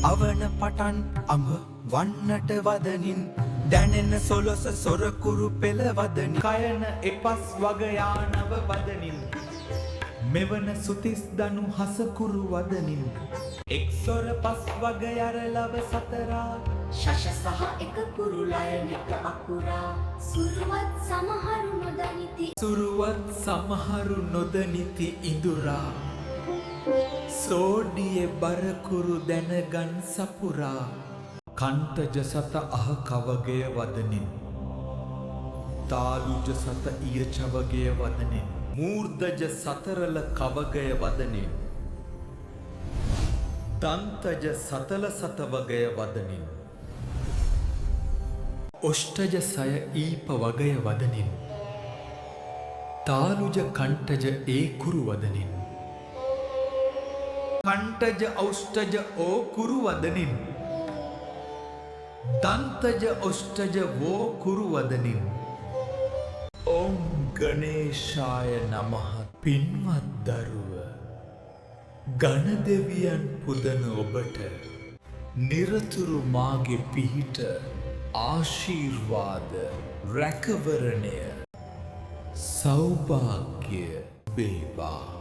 අවන පටන් අඹ වන්නට වදනින් දැනෙන සොලොස සොරකුරු පෙළ වදනින් කයන එපස් වගයානව වදනින් මෙවන සුතිස් දනු හසකුරු වදනින් එක්සොර පස් වගයර ලව සතරා ශෂ සහ එක පුරුලයන එක අකුරා සුරුවත් සමහරු නොදනිති සුරුවත් සමහරු නොදනිති ඉඳුරා සෝඩිය බරකුරු දැනගන් සපුරා කන්තජ සත අහ කවගය වදනින් තාලුජ සත ඉයචවගය වදනින් මූර්ධජ සතරල කවගය වදනින් දන්තජ සතල සතවගය වදනින් ඔෂ්ටජ සය ඊප වගය වදනින් තාලුජ කණ්ටජ ඒ කුරු වදනින් කණ්ටජ ඖෂ්ටජ ඕ කුරු වදනින් දන්තජ ඔෂ්ටජ වෝ කුරු වදනින් ඕම් ගණේශාය නමහ පින්වත් දරුව ගණදෙවියන් පුදන ඔබට නිරතුරු මාගේ පිහිට ආශීර්වාද රැකවරණය සෞභාග්‍ය වේවා